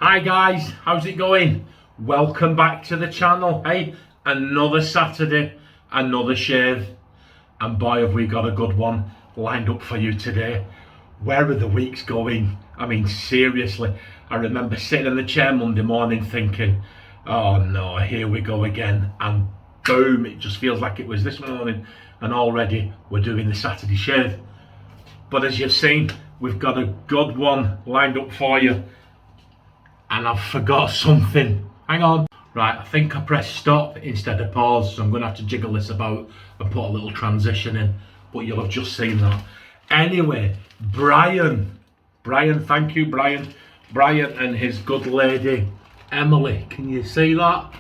Hi guys, how's it going? Welcome back to the channel. Hey, another Saturday, another shave, and boy have we got a good one lined up for you today. Where are the weeks going? I mean, seriously, I remember sitting in the chair Monday morning thinking, oh no, here we go again, and boom, it just feels like it was this morning, and already we're doing the Saturday shave. But as you've seen, we've got a good one lined up for you. And I've forgot something. Hang on. Right, I think I pressed stop instead of pause, so I'm going to have to jiggle this about and put a little transition in. But you'll have just seen that. Anyway, Brian, thank you, Brian. Brian and his good lady, Emily. Can you see that?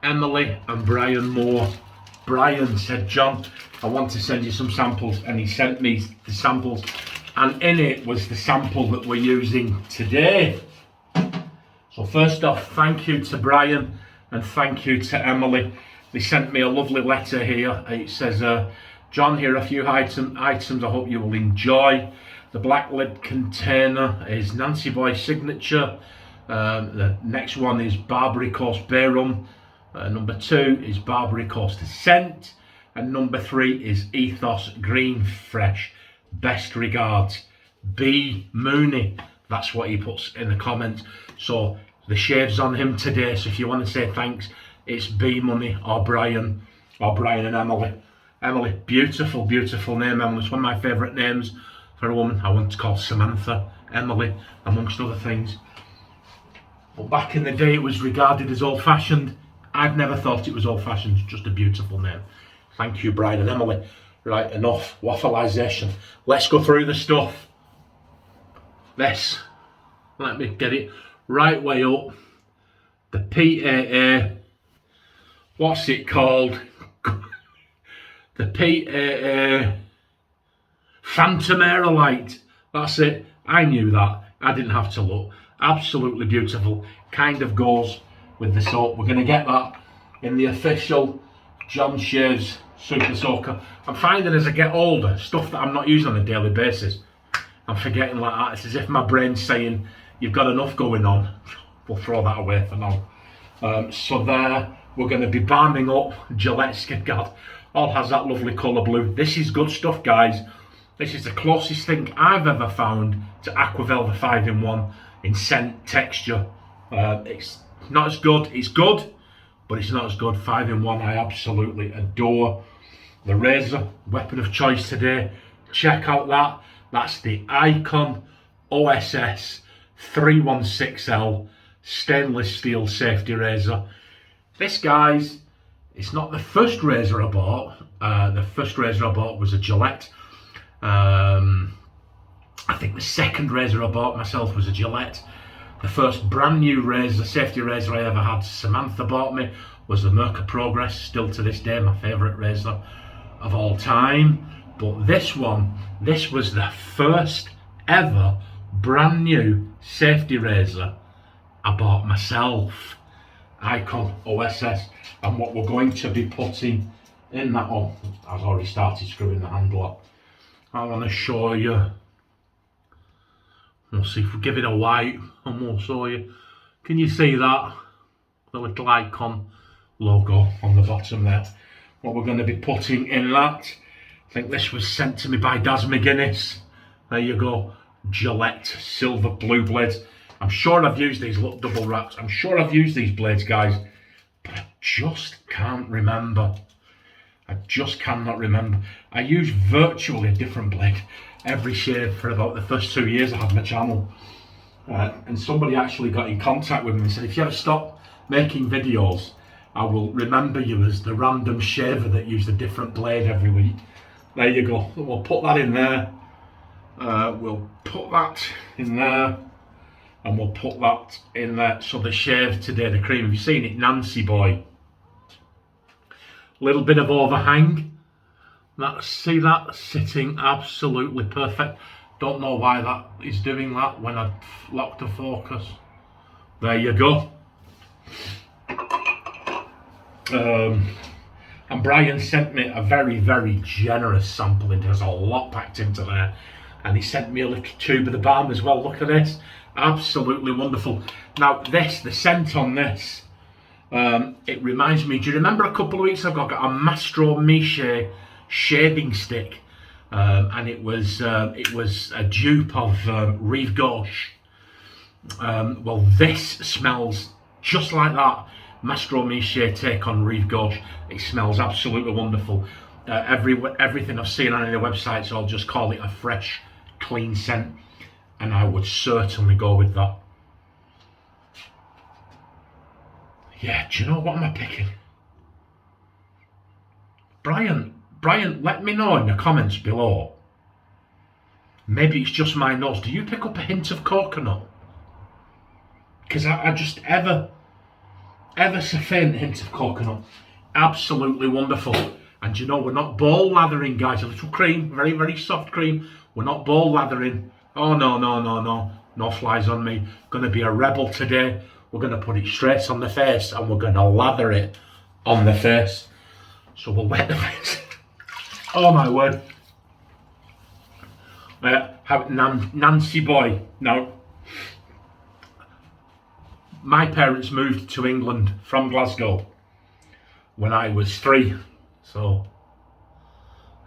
Emily and Brian Moore. Brian said, John, I want to send you some samples, and he sent me the samples. And in it was the sample that we're using today. So first off, thank you to Brian and thank you to Emily. They sent me a lovely letter here. It says, John, here are a few items I hope you will enjoy. The black lid container is Nancy Boy's signature. The next one is Barbary Coast Bay Rum. Number 2 is Barbary Coast Scent. And number 3 is Ethos Green Fresh. Best regards, B Mooney. That's what he puts in the comments. So the shave's on him today. So if you want to say thanks, it's B Money or Brian and Emily. Emily, beautiful, beautiful name. Emily, it's one of my favourite names for a woman. I want to call Samantha Emily, amongst other things. But back in the day, it was regarded as old-fashioned. I've never thought it was old-fashioned. It's just a beautiful name. Thank you, Brian and Emily. Right, enough waffleization. Let's go through the stuff. This, let me get it right way up. The PAA, what's it called? The PAA Phantom Aerolite. That's it. I knew that. I didn't have to look. Absolutely beautiful. Kind of goes with the soap. We're going to get that in the official John Shaves Super Soaker. I'm finding as I get older, stuff that I'm not using on a daily basis, I'm forgetting like that. It's as if my brain's saying, you've got enough going on. We'll throw that away for now. So there, we're going to be balming up Gillette Skin Guard. All has that lovely colour blue. This is good stuff, guys. This is the closest thing I've ever found to Aquavelva 5-in-1 in scent, texture. It's not as good. It's good, but it's not as good. 5-in-1 I absolutely adore. The razor, weapon of choice today. Check out that. That's the Ikon OSS 316L stainless steel safety razor. This, guys, it's not the first razor I bought. The first razor I bought was a Gillette. I think the second razor I bought myself was a Gillette. The first brand new razor, safety razor I ever had, Samantha bought me, was the Merca Progress. Still to this day, my favourite razor of all time. But this one, this was the first ever brand new safety razor I bought myself. Ikon OSS. And what we're going to be putting in that one, I've already started screwing the handle up. I want to show you. We'll see if we give it a wipe and we'll show you. Can you see that? The little Ikon logo on the bottom there. What we're going to be putting in that. I think this was sent to me by Daz McGuinness. There you go. Gillette silver blue blades. I'm sure I've used these, look, double wrapped. I'm sure I've used these blades, guys. But I just can't remember. I just cannot remember. I use virtually a different blade every shave for about the first 2 years I had my channel. And somebody actually got in contact with me and said, if you ever stop making videos, I will remember you as the random shaver that used a different blade every week. There you go. We'll put that in there. We'll put that in there. And we'll put that in there. So the shave today, the cream, have you seen it? Nancy Boy. Little bit of overhang. See that? Sitting absolutely perfect. Don't know why that is doing that when I locked the focus. There you go. And Brian sent me a very, very generous sample. There's a lot packed into there. And he sent me a little tube of the balm as well. Look at this. Absolutely wonderful. Now this, the scent on this, it reminds me, do you remember a couple of weeks ago I got a Mastro Miche shaving stick, and it was a dupe of Rive Gauche. Well, this smells just like that Mastro Miche take on Rive Gauche. It smells absolutely wonderful. Everything I've seen on any websites, I'll just call it a fresh, clean scent, and I would certainly go with that. Yeah, do you know what am I picking? Brian, let me know in the comments below. Maybe it's just my nose. Do you pick up a hint of coconut? Because I just ever so faint hint of coconut. Absolutely wonderful. And you know, we're not ball lathering, guys. A little cream, very, very soft cream. We're not ball lathering. Oh, no. No flies on me. Gonna be a rebel today. We're gonna put it straight on the face and we're gonna lather it on the face. So we'll wet the face. Oh my word. Nancy boy. Now, my parents moved to England from Glasgow when I was 3, so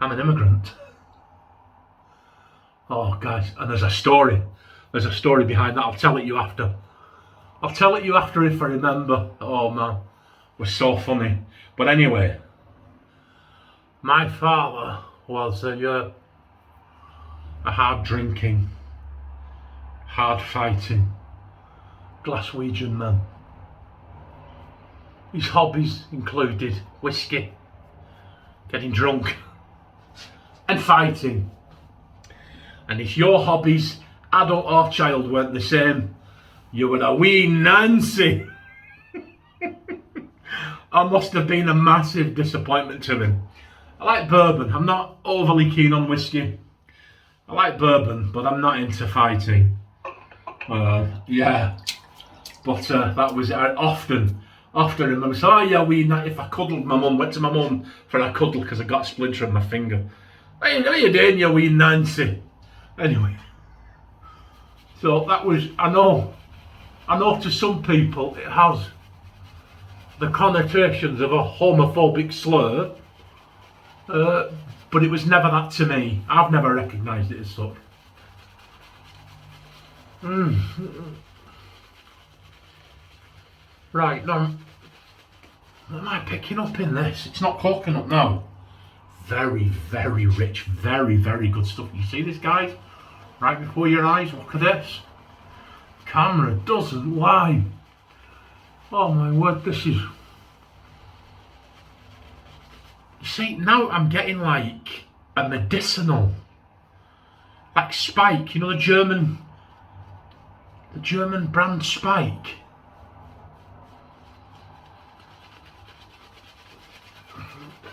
I'm an immigrant. Oh guys, and there's a story behind that. I'll tell it you after if I remember. Oh man, it was so funny. But anyway, my father was a hard drinking, hard fighting Glaswegian man. His hobbies included whiskey, getting drunk, and fighting. And if your hobbies, adult or child, weren't the same, you were a wee Nancy. I must have been a massive disappointment to him. I like bourbon. I'm not overly keen on whiskey. I like bourbon, but I'm not into fighting. Yeah. But that was often remember. So, oh yeah, if I cuddled my mum, went to my mum for a cuddle because I got a splinter in my finger. Hey, how you doing, you wee Nancy? Anyway. So that was, I know to some people it has the connotations of a homophobic slur, but it was never that to me. I've never recognised it as such. Right, now, what am I picking up in this? It's not coconut, no. Very, very rich, very, very good stuff. You see this, guys? Right before your eyes, look at this. Camera doesn't lie. Oh my word, this is... See, now I'm getting like a medicinal, like Spike, you know, the German brand Spike.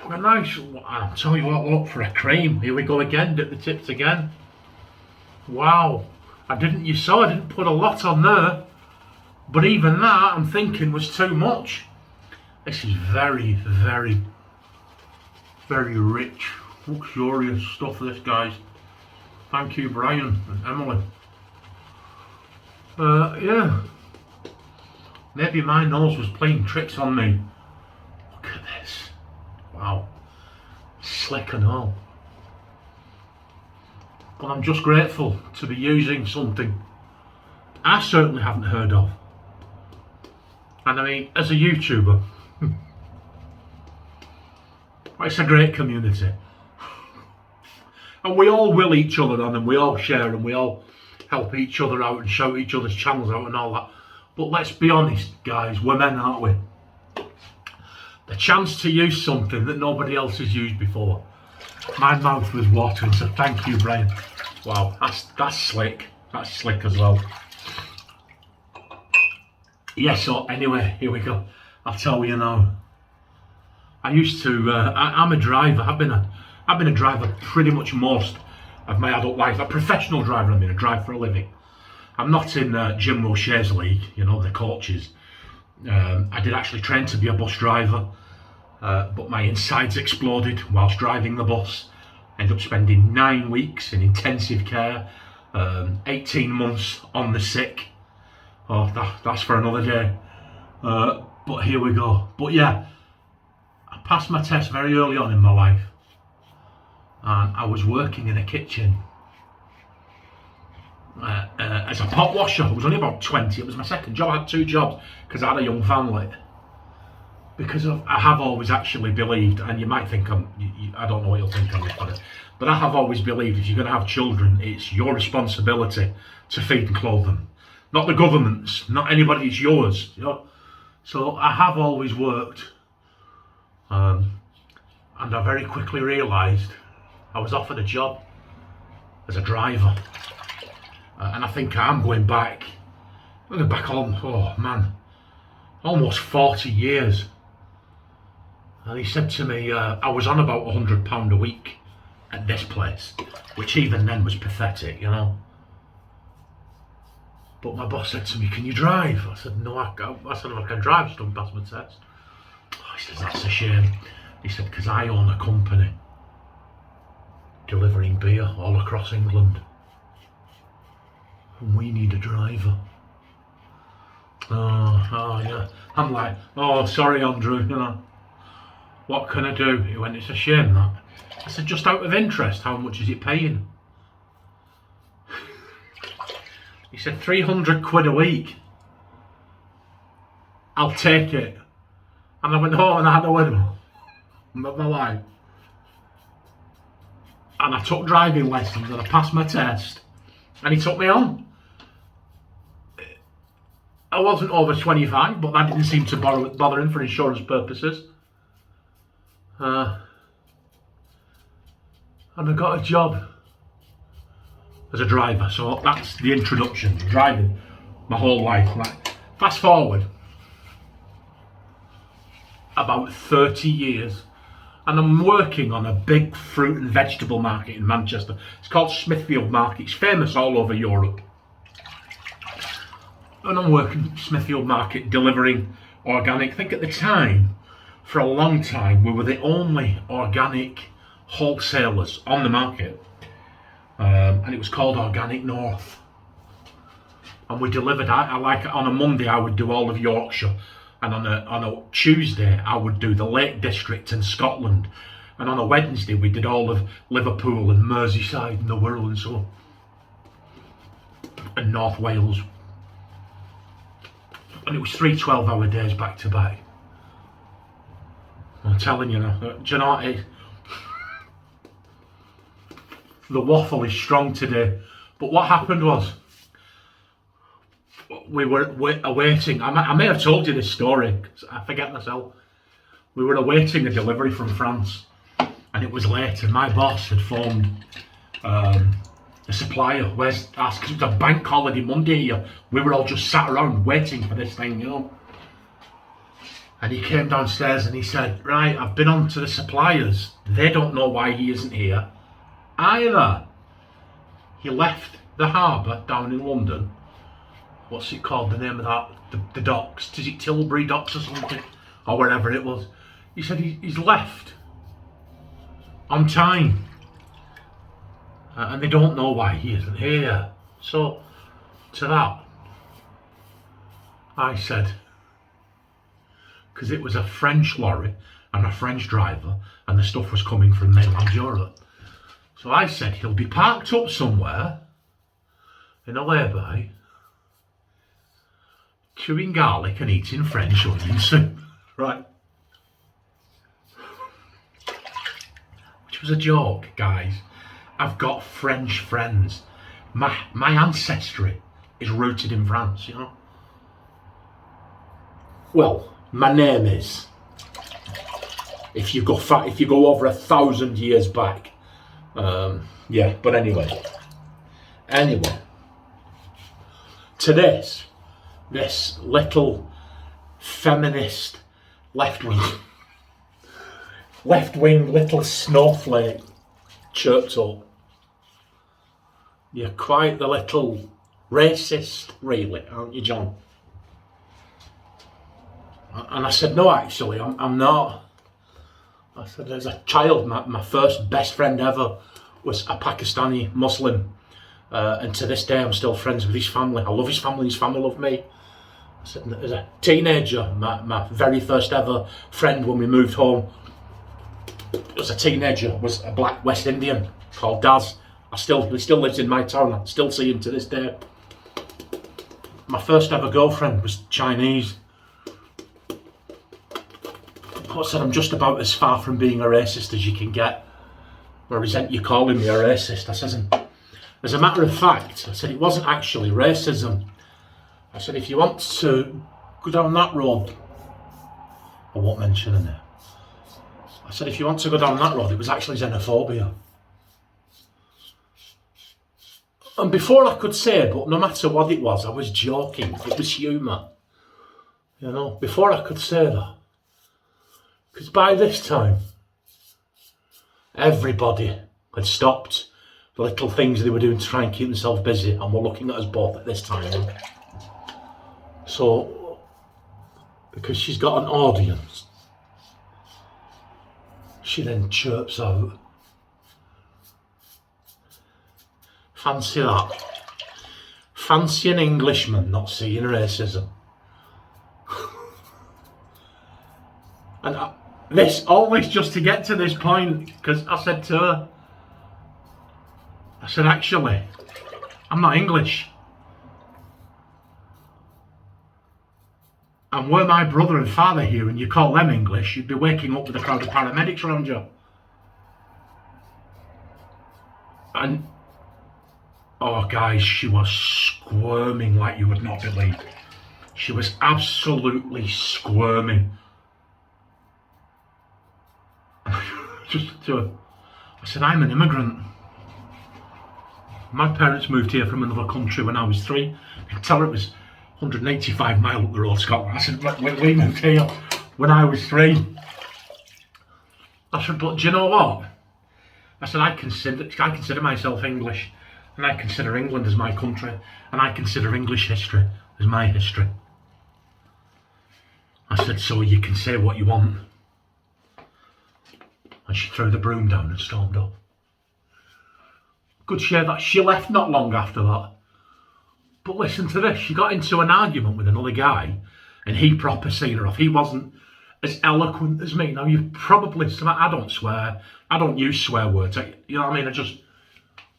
A nice, I'll tell you what, look, for a cream. Here we go again, dip the tips again. Wow, you saw I didn't put a lot on there, but even that I'm thinking was too much. This is very, very, very rich, luxurious stuff, this, guys. Thank you, Brian and Emily. Yeah, maybe my nose was playing tricks on me. Look at this. Wow, slick and all. But I'm just grateful to be using something I certainly haven't heard of. And I mean, as a YouTuber, it's a great community. And we all will each other on, and we all share, and we all help each other out and shout each other's channels out and all that. But let's be honest, guys, we're men, aren't we? The chance to use something that nobody else has used before. My mouth was watering, so thank you, Brian. Wow, that's slick. That's slick as well. Yeah, so anyway, here we go. I'll tell you now. I used to, I'm a driver. I've been a driver pretty much most of my adult life. A professional driver, I drive for a living. I'm not in Jim Roche's league, you know, the coaches. I did actually train to be a bus driver, but my insides exploded whilst driving the bus. Ended up spending 9 weeks in intensive care, 18 months on the sick. Oh, that's for another day. But here we go. But yeah, I passed my test very early on in my life, and I was working in a kitchen as a pot washer. I was only about 20. It was my second job. I had 2 jobs because I had a young family. Because I have always actually believed, and you might think I don't know what you'll think on this, but I have always believed if you're going to have children, it's your responsibility to feed and clothe them. Not the government's, not anybody, it's yours. You know? So I have always worked, and I very quickly realised I was offered a job as a driver. And I think I'm going back home, oh man, almost 40 years. And he said to me, I was on about £100 a week at this place, which even then was pathetic, you know. But my boss said to me, can you drive? I said, no, I can't. I said, if I can drive, just don't pass my test. Oh, he says, that's a shame. He said, because I own a company delivering beer all across England. And we need a driver. Oh yeah. I'm like, oh, sorry, Andrew, you know. What can I do? He went, it's a shame that. I said, just out of interest, how much is it paying? He said, 300 quid a week. I'll take it. And I went home and I had a word of my life. And I took driving lessons and I passed my test. And he took me on. I wasn't over 25, but that didn't seem to bother him for insurance purposes. And I got a job as a driver. So that's the introduction, driving my whole life. Right. Fast forward about 30 years, and I'm working on a big fruit and vegetable market in Manchester. It's called Smithfield Market. It's famous all over Europe. And I'm working Smithfield Market delivering organic. I think at the time, for a long time, we were the only organic wholesalers on the market. And it was called Organic North. And we delivered, I like on a Monday I would do all of Yorkshire. And on a Tuesday I would do the Lake District and Scotland. And on a Wednesday we did all of Liverpool and Merseyside and the Wirral and so on. And North Wales. And it was 3 12-hour days back to back. I'm telling you now, do you know what it is? The waffle is strong today. But what happened was, we were awaiting, I may have told you this story, because I forget myself. We were awaiting a delivery from France, and it was late, and my boss had phoned the supplier, because it was a bank holiday Monday here. We were all just sat around waiting for this thing, you know. And he came downstairs and he said, right, I've been on to the suppliers. They don't know why he isn't here either. He left the harbour down in London. What's it called, the name of that? The docks. Is it Tilbury Docks or something? Or wherever it was. He said he's left on time. And they don't know why he isn't here. So, to that, I said, because it was a French lorry and a French driver, and the stuff was coming from mainland Europe. So I said, he'll be parked up somewhere in a lay-by, chewing garlic and eating French onion soup. Right. Which was a joke, guys. I've got French friends. My ancestry is rooted in France, you know. Well, my name is. If you go over 1,000 years back, yeah. But anyway, to this little feminist left-wing little snowflake chirped up. You're quite the little racist, really, aren't you, John? And I said, no, actually, I'm not. I said, as a child, my first best friend ever was a Pakistani Muslim. And to this day, I'm still friends with his family. I love his family, his family love me. As a teenager, my very first ever friend when we moved home, as a teenager, was a black West Indian called Daz. He still lives in my town. I still see him to this day. My first ever girlfriend was Chinese. I said, I'm just about as far from being a racist as you can get. I resent you calling me a racist. I says, as a matter of fact, I said, it wasn't actually racism. I said, if you want to go down that road, I won't mention it. I said, if you want to go down that road, it was actually xenophobia. And before I could say, but no matter what it was, I was joking. It was humour. You know, before I could say that. Because by this time, everybody had stopped the little things they were doing to try and keep themselves busy and were looking at us both at this time. So, because she's got an audience, she then chirps out, fancy that. Fancy an Englishman not seeing racism. And all this just to get to this point, because I said to her, I said, actually, I'm not English. And were my brother and father here and you call them English, you'd be waking up with a crowd of paramedics around you. And, oh guys, she was squirming like you would not believe. She was absolutely squirming. I said, I'm an immigrant. My parents moved here from another country when I was 3. I could tell her it was 185 miles up the road, Scotland. I said, we moved here when I was 3. I said, but do you know what? I said, I consider myself English, and I consider England as my country, and I consider English history as my history. I said, so you can say what you want. And she threw the broom down and stormed off. Good share that. She left not long after that. But listen to this. She got into an argument with another guy and he proper seen her off. He wasn't as eloquent as me. Now, you probably, I don't swear. I don't use swear words. You know what I mean?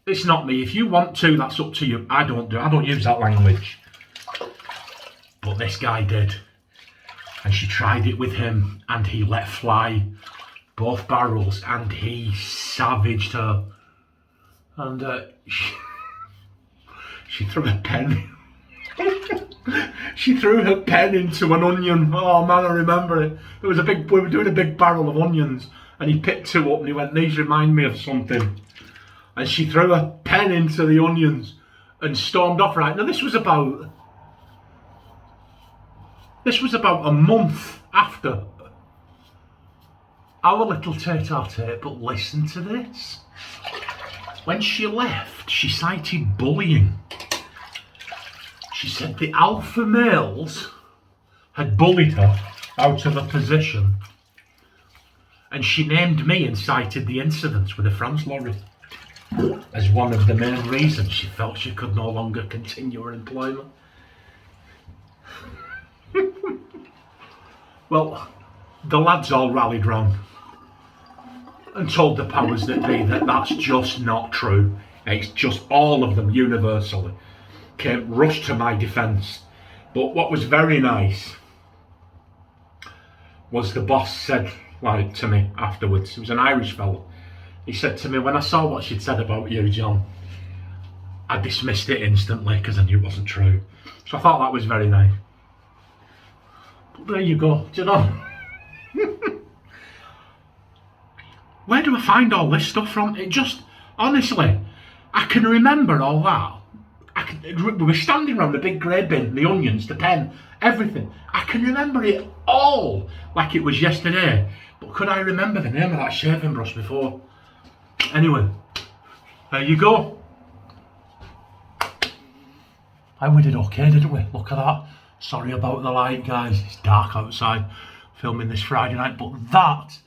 It's not me. If you want to, that's up to you. I don't use that language. But this guy did. And she tried it with him and he let fly both barrels and he savaged her. And she threw a pen. She threw her pen into an onion. Oh man, I remember it. We were doing a big barrel of onions and he picked 2 up and he went, these remind me of something. And she threw a pen into the onions and stormed off. Right now, this was about a month after our little tete-a-tete, but listen to this. When she left, she cited bullying. She said the alpha males had bullied her out of a position, and she named me and cited the incidents with the France lorry as one of the main reasons she felt she could no longer continue her employment. Well, the lads all rallied round and told the powers that be that that's just not true. It's just all of them universally rushed to my defence. But what was very nice was the boss said to me afterwards, he was an Irish fellow, he said to me, when I saw what she'd said about you, John, I dismissed it instantly because I knew it wasn't true. So I thought that was very nice. But there you go, do you know? Where do I find all this stuff from? It just, honestly, I can remember all that. We were standing around the big grey bin, the onions, the pen, everything. I can remember it all like it was yesterday. But could I remember the name of that shaving brush before? Anyway, there you go. We did okay, didn't we? Look at that. Sorry about the light, guys. It's dark outside, filming this Friday night. But that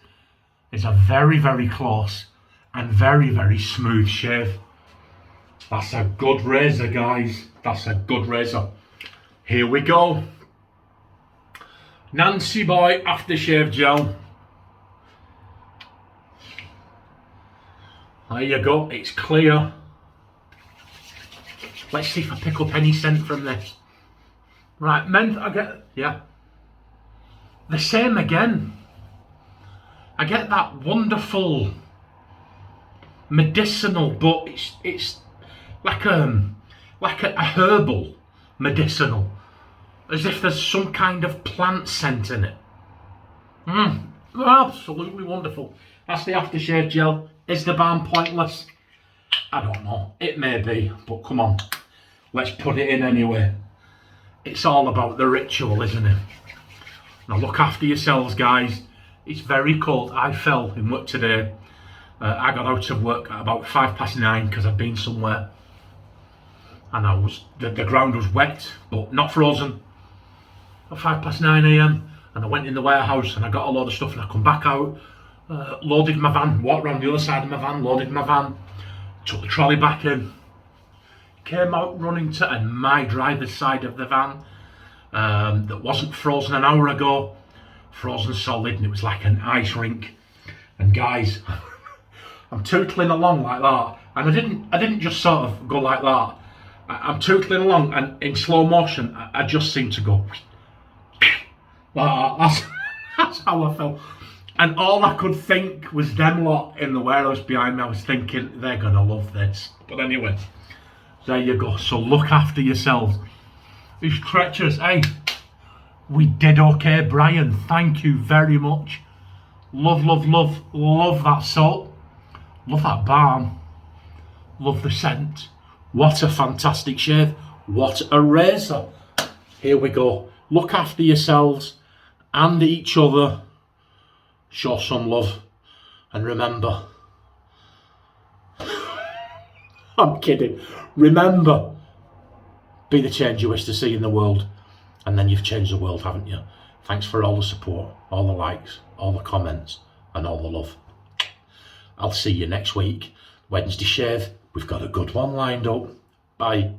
is a very, very close and very, very smooth shave. That's a good razor, guys. That's a good razor. Here we go. Nancy Boy aftershave gel. There you go. It's clear. Let's see if I pick up any scent from this. Right, I get, yeah. The same again. I get that wonderful medicinal, but it's like a herbal medicinal, as if there's some kind of plant scent in it. Absolutely wonderful. That's the aftershave gel. Is the balm pointless? I don't know. It may be, but come on, let's put it in anyway. It's all about the ritual, isn't it? Now look after yourselves, guys. It's very cold. I fell in work today. I got out of work at about 9:05 because I'd been somewhere, and the ground was wet but not frozen. At 9:05 a.m. and I went in the warehouse and I got a load of stuff, and I come back out, loaded my van, walked around the other side of my van, loaded my van, took the trolley back in, came out running to and my driver's side of the van that wasn't frozen an hour ago, frozen solid, and it was like an ice rink. And guys, I'm tootling along like that, and I didn't just sort of go like that. I'm tootling along, and in slow motion I just seem to go like that. That's how I felt. And all I could think was them lot in the warehouse behind me. I was thinking, they're gonna love this. But anyway, there you go. So look after yourselves. It's treacherous. Hey, we did okay, Brian. Thank you very much. Love, love, love, love that soap. Love that balm. Love the scent. What a fantastic shave. What a razor. Here we go. Look after yourselves and each other. Show some love. And remember, I'm kidding. Remember, be the change you wish to see in the world. And then you've changed the world, haven't you? Thanks for all the support, all the likes, all the comments, and all the love. I'll see you next week. Wednesday shave. We've got a good one lined up. Bye.